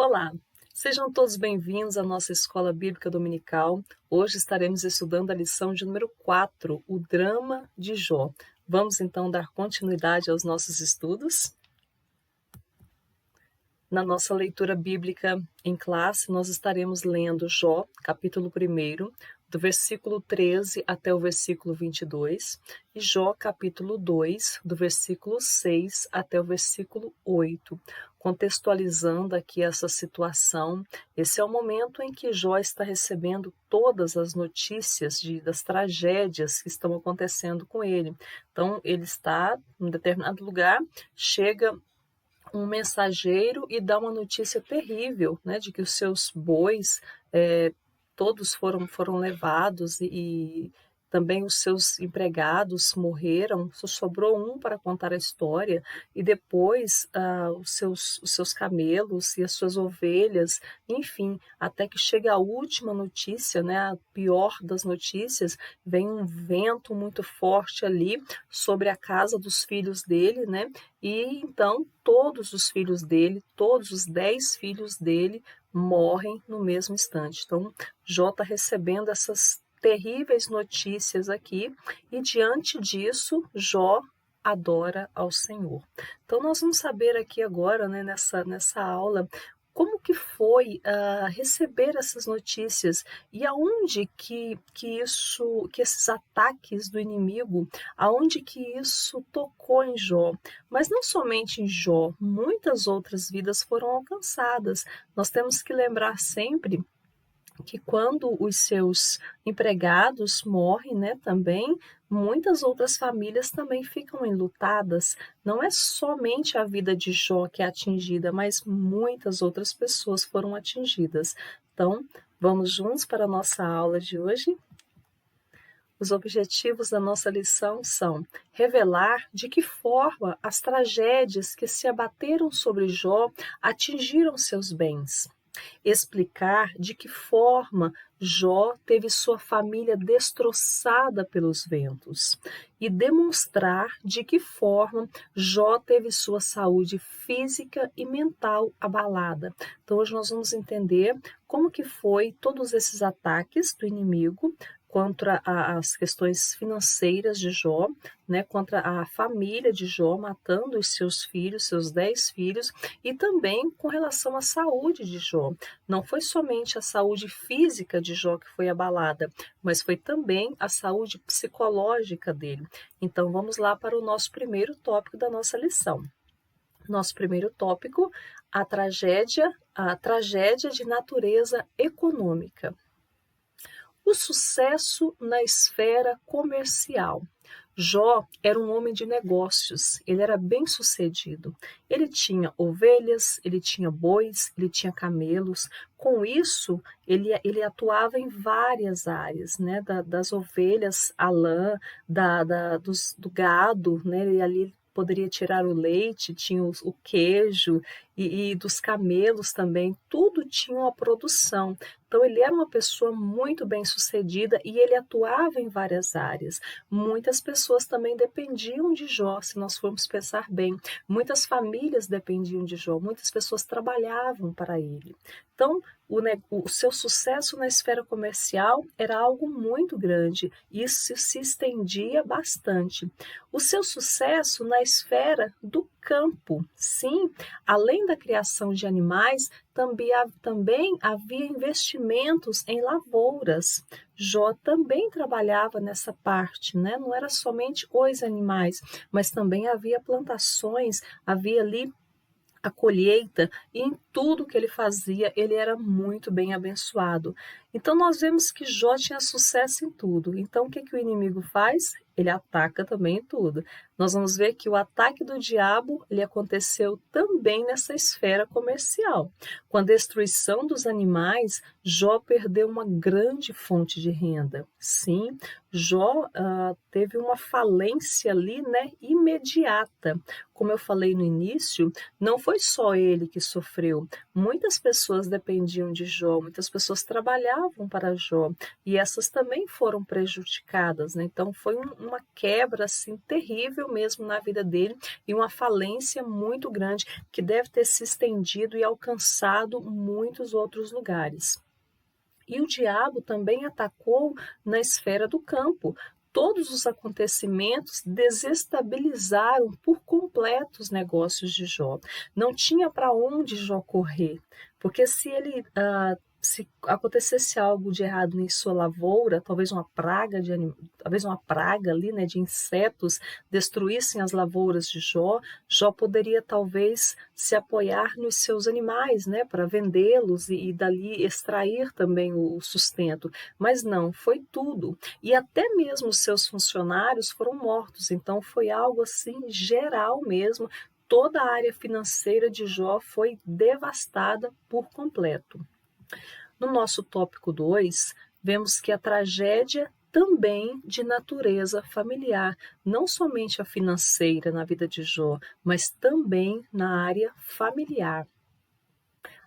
Olá, sejam todos bem-vindos à nossa Escola Bíblica Dominical. Hoje estaremos estudando a lição de número 4, o drama de Jó. Vamos então dar continuidade aos nossos estudos. Na nossa leitura bíblica em classe, nós estaremos lendo Jó, capítulo 1, do versículo 13 até o versículo 22, e Jó, capítulo 2, do versículo 6 até o versículo 8. Contextualizando aqui essa situação, esse é o momento em que Jó está recebendo todas as notícias das tragédias que estão acontecendo com ele. Então, ele está em um determinado lugar, chega um mensageiro e dá uma notícia terrível, né, de que os seus bois todos foram levados e também os seus empregados morreram, só sobrou um para contar a história, e depois os seus camelos e as suas ovelhas, enfim, até que chega a última notícia, né, a pior das notícias, vem um vento muito forte ali sobre a casa dos filhos dele, né, e então todos os filhos dele, todos os 10 filhos dele, morrem no mesmo instante. Então, Jó está recebendo essas terríveis notícias aqui, e diante disso, Jó adora ao Senhor. Então, nós vamos saber aqui agora, né, nessa aula, como que foi receber essas notícias e aonde que esses ataques do inimigo, aonde que isso tocou em Jó. Mas não somente em Jó, muitas outras vidas foram alcançadas. Nós temos que lembrar sempre que quando os seus empregados morrem, né, também, muitas outras famílias também ficam enlutadas. Não é somente a vida de Jó que é atingida, mas muitas outras pessoas foram atingidas. Então, vamos juntos para a nossa aula de hoje? Os objetivos da nossa lição são revelar de que forma as tragédias que se abateram sobre Jó atingiram seus bens, explicar de que forma Jó teve sua família destroçada pelos ventos e demonstrar de que forma Jó teve sua saúde física e mental abalada. Então hoje nós vamos entender como que foi todos esses ataques do inimigo contra as questões financeiras de Jó, né, contra a família de Jó, matando os seus filhos, seus 10 filhos, e também com relação à saúde de Jó. Não foi somente a saúde física de Jó que foi abalada, mas foi também a saúde psicológica dele. Então vamos lá para o nosso primeiro tópico da nossa lição. Nosso primeiro tópico, a tragédia de natureza econômica. O sucesso na esfera comercial. Jó era um homem de negócios, ele era bem-sucedido. Ele tinha ovelhas, ele tinha bois, ele tinha camelos. Com isso, ele atuava em várias áreas, né? Das ovelhas, a lã, do gado, né? Ele ali poderia tirar o leite, tinha o queijo e dos camelos também, tudo tinha uma produção. Então ele era uma pessoa muito bem sucedida e ele atuava em várias áreas. Muitas pessoas também dependiam de Jó, se nós formos pensar bem. Muitas famílias dependiam de Jó, muitas pessoas trabalhavam para ele. Então, o seu sucesso na esfera comercial era algo muito grande, e isso se estendia bastante. O seu sucesso na esfera do campo, sim, além da criação de animais, também havia investimentos em lavouras. Jó também trabalhava nessa parte, né? Não era somente os animais, mas também havia plantações, havia ali a colheita, e em tudo que ele fazia, ele era muito bem abençoado. Então nós vemos que Jó tinha sucesso em tudo. Então o que o inimigo faz? Ele ataca também em tudo. Nós vamos ver que o ataque do diabo, ele aconteceu também nessa esfera comercial. Com a destruição dos animais, Jó perdeu uma grande fonte de renda. Sim, Jó teve uma falência ali, né, imediata. como eu falei no início, não foi só ele que sofreu. Muitas pessoas dependiam de Jó, muitas pessoas trabalhavam para Jó, e essas também foram prejudicadas, né? Então foi uma quebra assim terrível mesmo na vida dele e uma falência muito grande que deve ter se estendido e alcançado muitos outros lugares. E o diabo também atacou na esfera do campo. Todos os acontecimentos desestabilizaram por completo os negócios de Jó. Não tinha para onde Jó correr, porque se acontecesse algo de errado em sua lavoura, talvez uma praga talvez uma praga ali, né, de insetos destruíssem as lavouras de Jó, Jó poderia talvez se apoiar nos seus animais, né, para vendê-los e dali extrair também o sustento. Mas não, foi tudo. E até mesmo os seus funcionários foram mortos. Então foi algo assim geral mesmo. Toda a área financeira de Jó foi devastada por completo. No nosso tópico 2, vemos que a tragédia também de natureza familiar, não somente a financeira na vida de Jó, mas também na área familiar.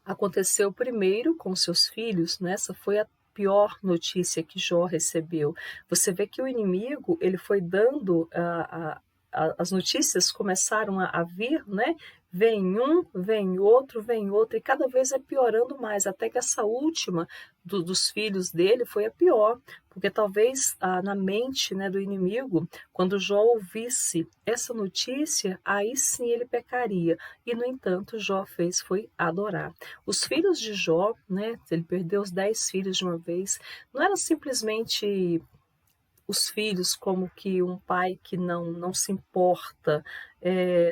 Aconteceu primeiro com seus filhos, né? Essa foi a pior notícia que Jó recebeu. Você vê que o inimigo ele foi dando as notícias começaram a vir, né? Vem um, vem outro, e cada vez é piorando mais, até que essa última dos filhos dele foi a pior, porque talvez na mente, né, do inimigo, quando Jó ouvisse essa notícia, aí sim ele pecaria. E, no entanto, Jó foi adorar. Os filhos de Jó, né, ele perdeu os 10 filhos de uma vez, não era simplesmente os filhos como que um pai que não se importa.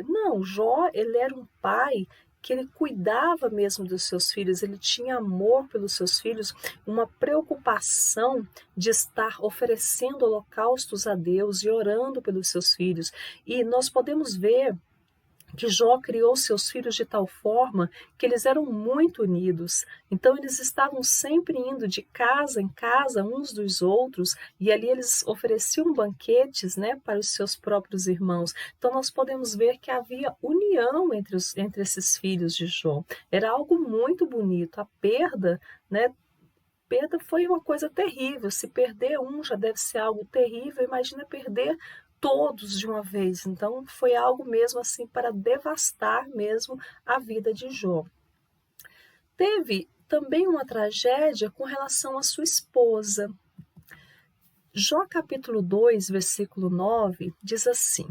Não, Jó, ele era um pai que ele cuidava mesmo dos seus filhos, ele tinha amor pelos seus filhos, uma preocupação de estar oferecendo holocaustos a Deus e orando pelos seus filhos. E nós podemos ver que Jó criou seus filhos de tal forma que eles eram muito unidos. Então eles estavam sempre indo de casa em casa uns dos outros e ali eles ofereciam banquetes, né, para os seus próprios irmãos. Então nós podemos ver que havia união entre esses filhos de Jó. Era algo muito bonito. A perda, né, perda foi uma coisa terrível. Se perder um já deve ser algo terrível, imagina perder todos de uma vez. Então foi algo mesmo assim para devastar mesmo a vida de Jó. Teve também uma tragédia com relação à sua esposa. Jó capítulo 2, versículo 9, diz assim: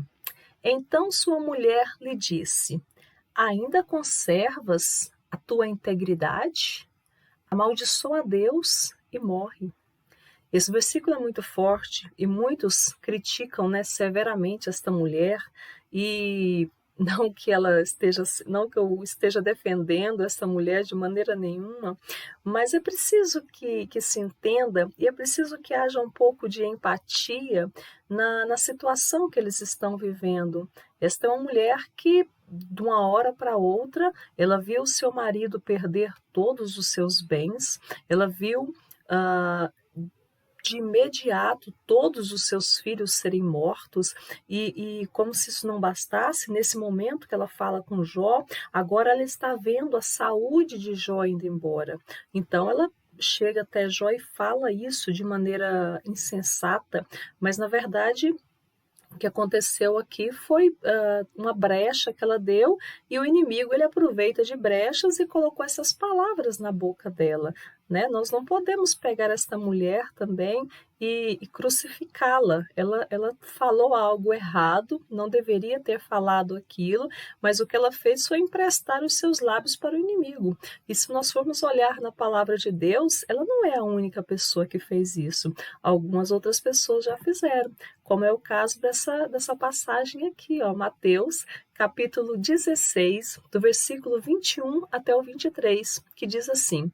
Então sua mulher lhe disse: Ainda conservas a tua integridade? Amaldiçoa a Deus e morre. Esse versículo é muito forte e muitos criticam, né, severamente esta mulher e não que eu esteja defendendo essa mulher de maneira nenhuma, mas é preciso que se entenda e é preciso que haja um pouco de empatia na situação que eles estão vivendo. Esta é uma mulher que de uma hora para outra, ela viu seu marido perder todos os seus bens, ela viu de imediato todos os seus filhos serem mortos e como se isso não bastasse, nesse momento que ela fala com Jó, agora ela está vendo a saúde de Jó indo embora. Então ela chega até Jó e fala isso de maneira insensata, mas na verdade o que aconteceu aqui foi uma brecha que ela deu e o inimigo ele aproveita de brechas e colocou essas palavras na boca dela. Né? Nós não podemos pegar esta mulher também e crucificá-la. Ela falou algo errado, não deveria ter falado aquilo, mas o que ela fez foi emprestar os seus lábios para o inimigo. E se nós formos olhar na palavra de Deus, ela não é a única pessoa que fez isso. Algumas outras pessoas já fizeram, como é o caso dessa passagem aqui, ó, Mateus, capítulo 16, do versículo 21 até o 23, que diz assim: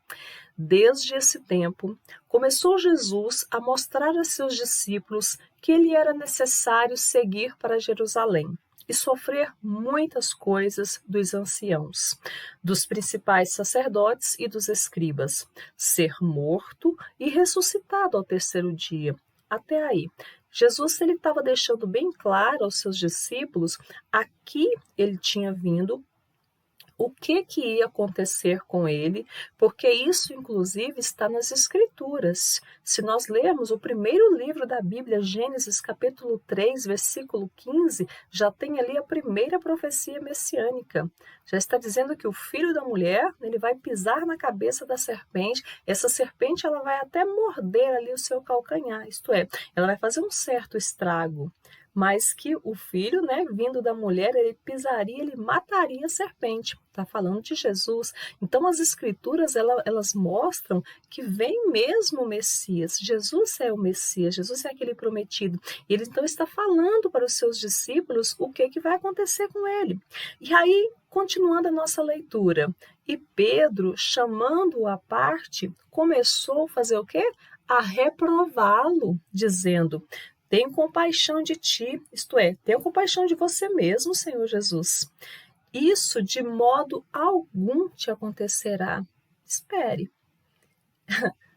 Desde esse tempo, começou Jesus a mostrar a seus discípulos que ele era necessário seguir para Jerusalém e sofrer muitas coisas dos anciãos, dos principais sacerdotes e dos escribas, ser morto e ressuscitado ao terceiro dia. Até aí. Jesus ele estava deixando bem claro aos seus discípulos a que ele tinha vindo, o que ia acontecer com ele, porque isso, inclusive, está nas Escrituras. Se nós lermos o primeiro livro da Bíblia, Gênesis, capítulo 3, versículo 15, já tem ali a primeira profecia messiânica. Já está dizendo que o filho da mulher, ele vai pisar na cabeça da serpente, essa serpente ela vai até morder ali o seu calcanhar, isto é, ela vai fazer um certo estrago, mas que o filho, né, vindo da mulher, ele pisaria, ele mataria a serpente. Está falando de Jesus. Então, as Escrituras, elas mostram que vem mesmo o Messias. Jesus é o Messias, Jesus é aquele prometido. E ele, então, está falando para os seus discípulos o que vai acontecer com ele. E aí, continuando a nossa leitura, e Pedro, chamando-o à parte, começou a fazer o quê? A reprová-lo, dizendo: tenho compaixão de ti, isto é, tenho compaixão de você mesmo, Senhor Jesus. Isso de modo algum te acontecerá. Espere.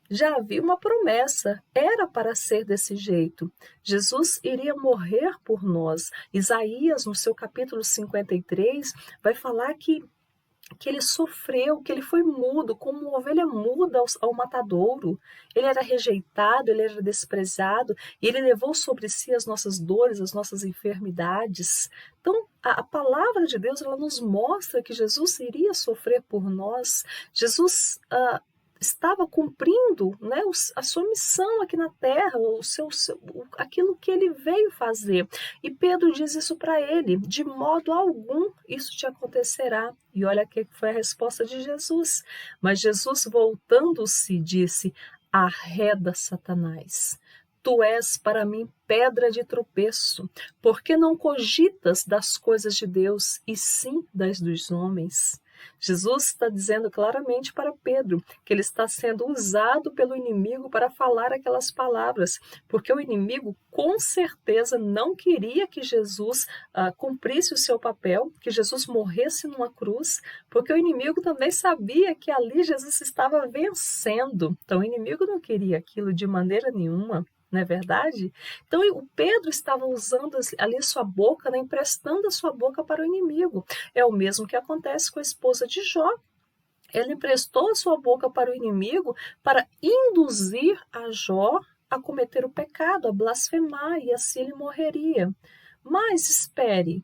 Já havia uma promessa, era para ser desse jeito. Jesus iria morrer por nós. Isaías, no seu capítulo 53, vai falar que ele sofreu, que ele foi mudo, como uma ovelha muda ao matadouro. Ele era rejeitado, ele era desprezado, e ele levou sobre si as nossas dores, as nossas enfermidades. Então, a palavra de Deus, ela nos mostra que Jesus iria sofrer por nós. Jesus estava cumprindo, né, a sua missão aqui na terra, aquilo que ele veio fazer. E Pedro diz isso para ele: de modo algum isso te acontecerá. E olha que foi a resposta de Jesus. Mas Jesus, voltando-se, disse: arreda, Satanás. Tu és para mim pedra de tropeço, porque não cogitas das coisas de Deus, e sim das dos homens. Jesus está dizendo claramente para Pedro que ele está sendo usado pelo inimigo para falar aquelas palavras, porque o inimigo com certeza não queria que Jesus cumprisse o seu papel, que Jesus morresse numa cruz, porque o inimigo também sabia que ali Jesus estava vencendo. Então o inimigo não queria aquilo de maneira nenhuma. Não é verdade? Então o Pedro estava usando ali sua boca, né, emprestando a sua boca para o inimigo. É o mesmo que acontece com a esposa de Jó. Ele emprestou a sua boca para o inimigo para induzir a Jó a cometer o pecado, a blasfemar, e assim ele morreria. Mas espere,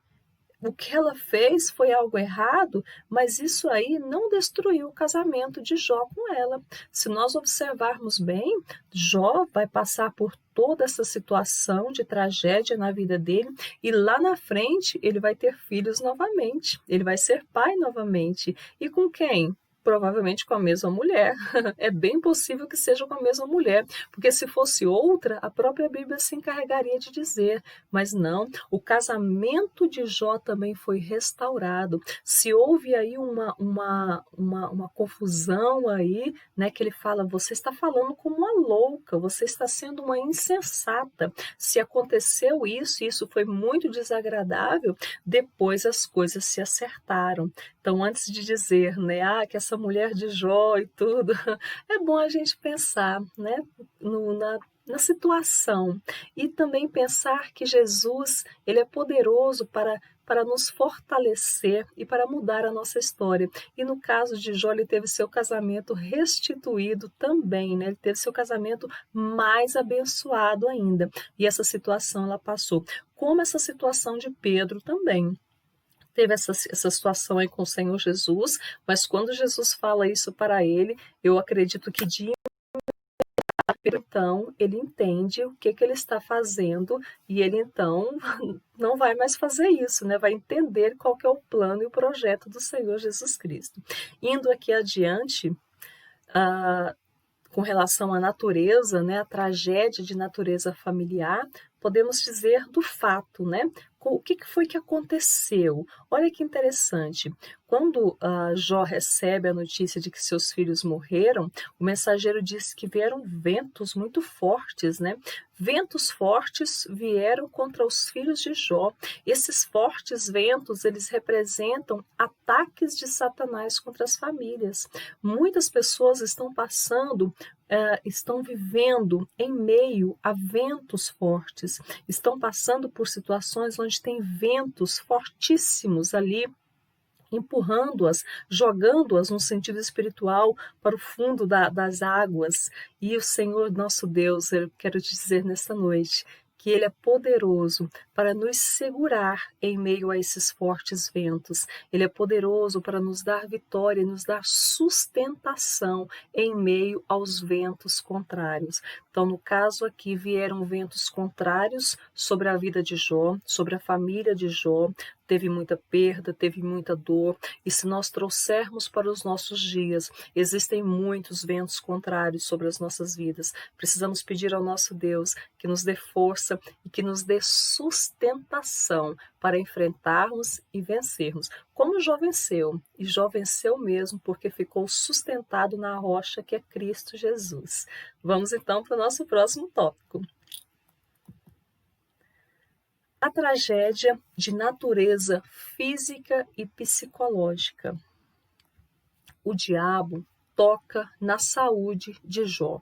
o que ela fez foi algo errado, mas isso aí não destruiu o casamento de Jó com ela. Se nós observarmos bem, Jó vai passar por toda essa situação de tragédia na vida dele, e lá na frente ele vai ter filhos novamente, ele vai ser pai novamente. E com quem? Provavelmente com a mesma mulher. É bem possível que seja com a mesma mulher, porque se fosse outra, a própria Bíblia se encarregaria de dizer. Mas não, o casamento de Jó também foi restaurado. Se houve aí uma confusão aí, né, que ele fala: você está falando como uma louca, você está sendo uma insensata. Se aconteceu isso, e isso foi muito desagradável, depois as coisas se acertaram. Então, antes de dizer, né, que essa mulher de Jó e tudo, é bom a gente pensar, né, na situação, e também pensar que Jesus, ele é poderoso para nos fortalecer e para mudar a nossa história. E no caso de Jó, ele teve seu casamento restituído também, né? Ele teve seu casamento mais abençoado ainda. E essa situação ela passou. Como essa situação de Pedro também. Teve essa situação aí com o Senhor Jesus, mas quando Jesus fala isso para ele, eu acredito que de então ele entende o que ele está fazendo, e ele então não vai mais fazer isso, né? Vai entender qual que é o plano e o projeto do Senhor Jesus Cristo. Indo aqui adiante, com relação à natureza, né, a tragédia de natureza familiar, podemos dizer do fato, né? O que foi que aconteceu? Olha que interessante. Quando Jó recebe a notícia de que seus filhos morreram, o mensageiro diz que vieram ventos muito fortes, né? Ventos fortes vieram contra os filhos de Jó. Esses fortes ventos, eles representam ataques de Satanás contra as famílias. Muitas pessoas estão passando, estão vivendo em meio a ventos fortes, estão passando por situações onde tem ventos fortíssimos ali, empurrando-as, jogando-as no sentido espiritual para o fundo das águas. E o Senhor nosso Deus, eu quero te dizer nesta noite, que Ele é poderoso para nos segurar em meio a esses fortes ventos. Ele é poderoso para nos dar vitória e nos dar sustentação em meio aos ventos contrários. Então, no caso aqui, vieram ventos contrários sobre a vida de Jó, sobre a família de Jó. Teve muita perda, teve muita dor, e se nós trouxermos para os nossos dias, existem muitos ventos contrários sobre as nossas vidas. Precisamos pedir ao nosso Deus que nos dê força e que nos dê sustentação para enfrentarmos e vencermos. Como Jó venceu, e Jó venceu mesmo porque ficou sustentado na rocha que é Cristo Jesus. Vamos então para o nosso próximo tópico. A tragédia de natureza física e psicológica. O diabo toca na saúde de Jó.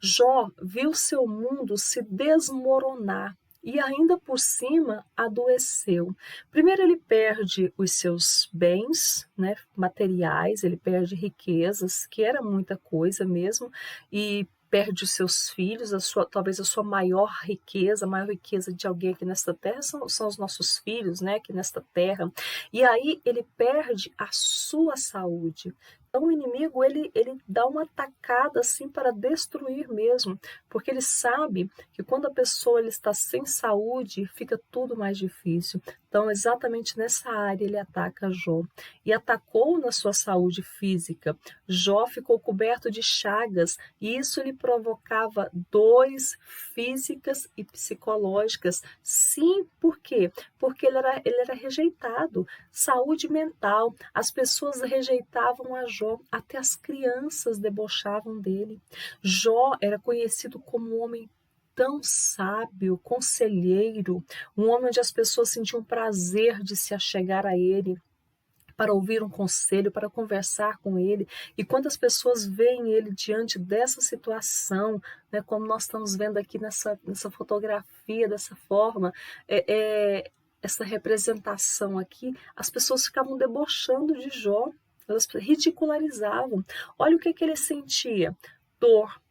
Jó viu seu mundo se desmoronar e ainda por cima adoeceu. Primeiro ele perde os seus bens, né, materiais, ele perde riquezas, que era muita coisa mesmo, e perde os seus filhos, talvez a sua maior riqueza, a maior riqueza de alguém aqui nesta terra são os nossos filhos, né, aqui nesta terra. E aí ele perde a sua saúde. Então o inimigo, ele dá uma atacada assim para destruir mesmo, porque ele sabe que quando a pessoa está sem saúde, fica tudo mais difícil. Então exatamente nessa área ele ataca Jó. E atacou na sua saúde física. Jó ficou coberto de chagas e isso lhe provocava dores físicas e psicológicas. Sim, por quê? Porque ele era rejeitado. Saúde mental, as pessoas rejeitavam a Jó, até as crianças debochavam dele. Jó era conhecido como um homem tão sábio, conselheiro, um homem onde as pessoas sentiam prazer de se achegar a ele, para ouvir um conselho, para conversar com ele. E quando as pessoas veem ele diante dessa situação, né, como nós estamos vendo aqui nessa fotografia, dessa forma, essa representação aqui, as pessoas ficavam debochando de Jó, elas ridicularizavam. Olha o que ele sentia: dor,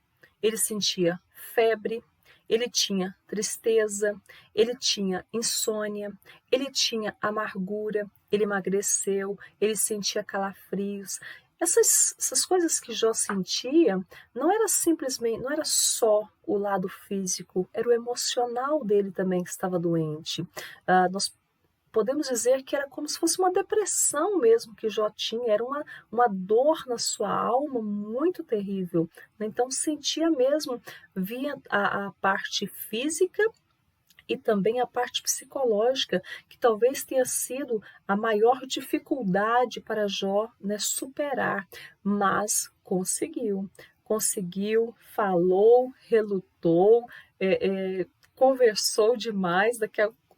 ele sentia febre, ele tinha tristeza, ele tinha insônia, ele tinha amargura, ele emagreceu, ele sentia calafrios. Essas coisas que Jó sentia não era simplesmente, não era só o lado físico, era o emocional dele também que estava doente. Nós podemos dizer que era como se fosse uma depressão mesmo que Jó tinha, era uma dor na sua alma muito terrível. Então sentia mesmo, via a parte física e também a parte psicológica, que talvez tenha sido a maior dificuldade para Jó, né, superar, mas conseguiu, falou, relutou, conversou demais.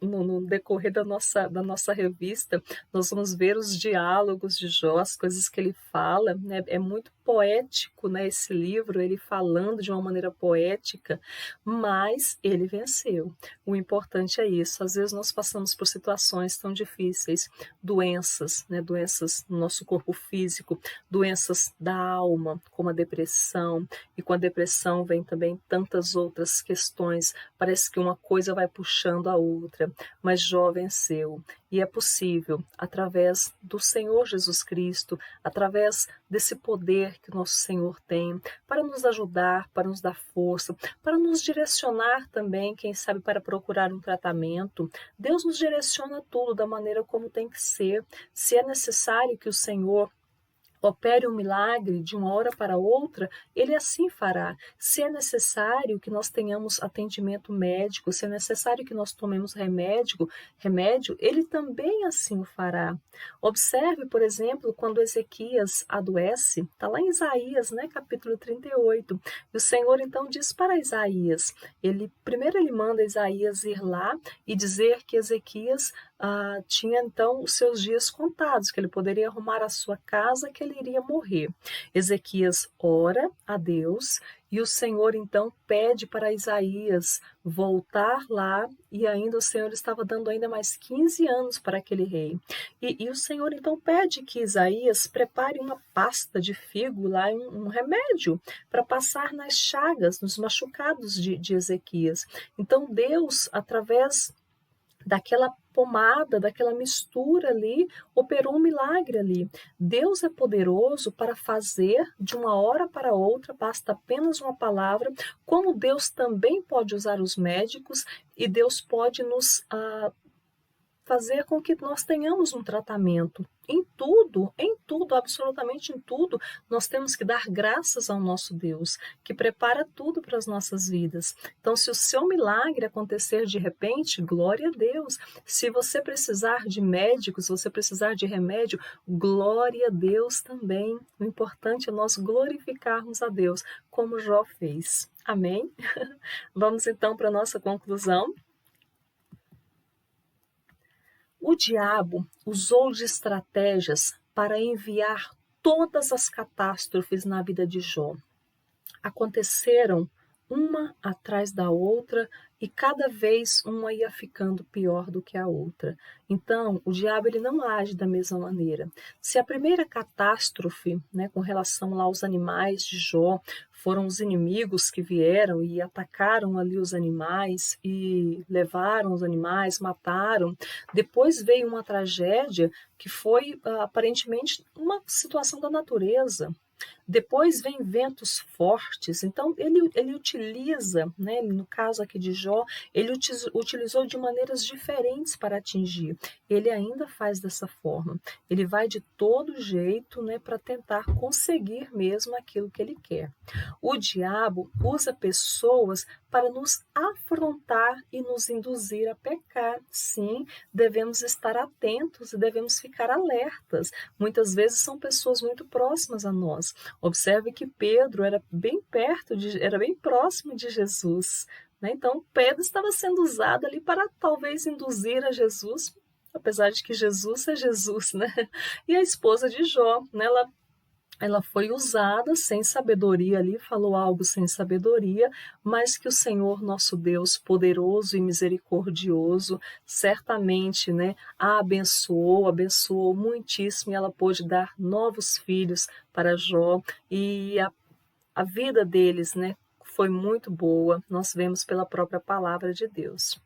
No decorrer da nossa revista, nós vamos ver os diálogos de Jó, as coisas que ele fala, né? É muito poético, né, esse livro, ele falando de uma maneira poética, mas ele venceu. O importante é isso. Às vezes nós passamos por situações tão difíceis, doenças, né, doenças no nosso corpo físico, doenças da alma, como a depressão, e com a depressão vem também tantas outras questões, parece que uma coisa vai puxando a outra, mas Jó venceu. E é possível, através do Senhor Jesus Cristo, através desse poder que o nosso Senhor tem, para nos ajudar, para nos dar força, para nos direcionar também, quem sabe, para procurar um tratamento. Deus nos direciona tudo da maneira como tem que ser. Se é necessário que o Senhor opere um milagre de uma hora para outra, ele assim fará. Se é necessário que nós tenhamos atendimento médico, se é necessário que nós tomemos remédio, ele também assim o fará. Observe, por exemplo, quando Ezequias adoece, está lá em Isaías, né, capítulo 38, e o Senhor então diz para Isaías, primeiro ele manda Isaías ir lá e dizer que Ezequias tinha então os seus dias contados, que ele poderia arrumar a sua casa, que ele iria morrer. Ezequias ora a Deus e o Senhor então pede para Isaías voltar lá, e ainda o Senhor estava dando ainda mais 15 anos para aquele rei. E o Senhor então pede que Isaías prepare uma pasta de figo lá, um remédio para passar nas chagas, nos machucados de Ezequias. Então Deus, através daquela pomada, daquela mistura ali, operou um milagre ali. Deus é poderoso para fazer de uma hora para outra, basta apenas uma palavra, como Deus também pode usar os médicos e Deus pode nos fazer com que nós tenhamos um tratamento. Em tudo, absolutamente em tudo, nós temos que dar graças ao nosso Deus, que prepara tudo para as nossas vidas. Então, se o seu milagre acontecer de repente, glória a Deus. Se você precisar de médicos, se você precisar de remédio, glória a Deus também. O importante é nós glorificarmos a Deus, como Jó fez. Amém? Vamos então para a nossa conclusão. O diabo usou de estratégias para enviar todas as catástrofes na vida de Jó. Aconteceram uma atrás da outra e cada vez uma ia ficando pior do que a outra. Então, o diabo ele não age da mesma maneira. Se a primeira catástrofe, né, com relação lá aos animais de Jó, foram os inimigos que vieram e atacaram ali os animais e levaram os animais, mataram. Depois veio uma tragédia que foi aparentemente uma situação da natureza. Depois vem ventos fortes, então ele utiliza, né, no caso aqui de Jó, ele utilizou de maneiras diferentes para atingir. Ele ainda faz dessa forma. Ele vai de todo jeito, né, para tentar conseguir mesmo aquilo que ele quer. O diabo usa pessoas para nos afrontar e nos induzir a pecar. Sim, devemos estar atentos e devemos ficar alertas. Muitas vezes são pessoas muito próximas a nós. Observe que Pedro era bem próximo de Jesus, né? Então Pedro estava sendo usado ali para talvez induzir a Jesus, apesar de que Jesus é Jesus, né? E a esposa de Jó, né? Ela foi usada sem sabedoria ali, falou algo sem sabedoria, mas que o Senhor nosso Deus, poderoso e misericordioso, certamente, né, a abençoou muitíssimo, e ela pôde dar novos filhos para Jó, e a vida deles, né, foi muito boa, nós vemos pela própria palavra de Deus.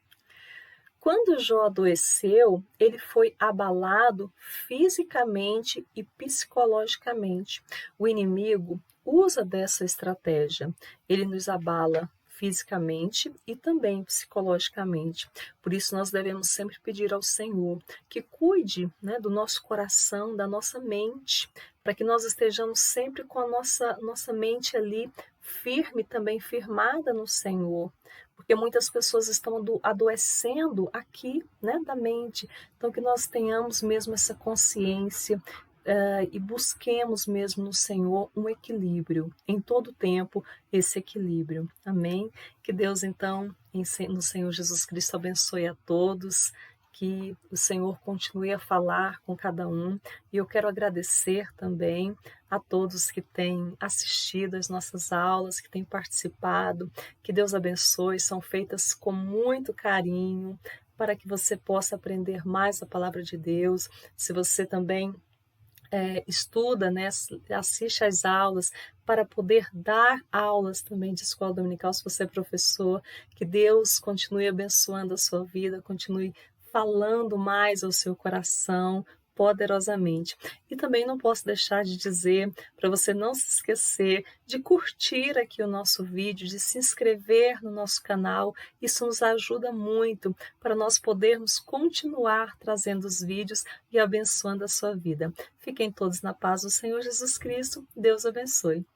Quando Jó adoeceu, ele foi abalado fisicamente e psicologicamente. O inimigo usa dessa estratégia. Ele nos abala fisicamente e também psicologicamente. Por isso nós devemos sempre pedir ao Senhor que cuide, né, do nosso coração, da nossa mente, para que nós estejamos sempre com a nossa mente ali firme, também firmada no Senhor. Porque muitas pessoas estão adoecendo aqui, né, da mente. Então, que nós tenhamos mesmo essa consciência e busquemos mesmo no Senhor um equilíbrio, em todo tempo, esse equilíbrio. Amém? Que Deus, então, no Senhor Jesus Cristo, abençoe a todos, que o Senhor continue a falar com cada um. E eu quero agradecer também a todos que têm assistido às nossas aulas, que têm participado. Que Deus abençoe, são feitas com muito carinho, para que você possa aprender mais a palavra de Deus. Se você também estuda, né, assiste às aulas, para poder dar aulas também de escola dominical, se você é professor, que Deus continue abençoando a sua vida, continue falando mais ao seu coração, poderosamente. E também não posso deixar de dizer para você não se esquecer de curtir aqui o nosso vídeo, de se inscrever no nosso canal. Isso nos ajuda muito para nós podermos continuar trazendo os vídeos e abençoando a sua vida. Fiquem todos na paz do Senhor Jesus Cristo. Deus abençoe.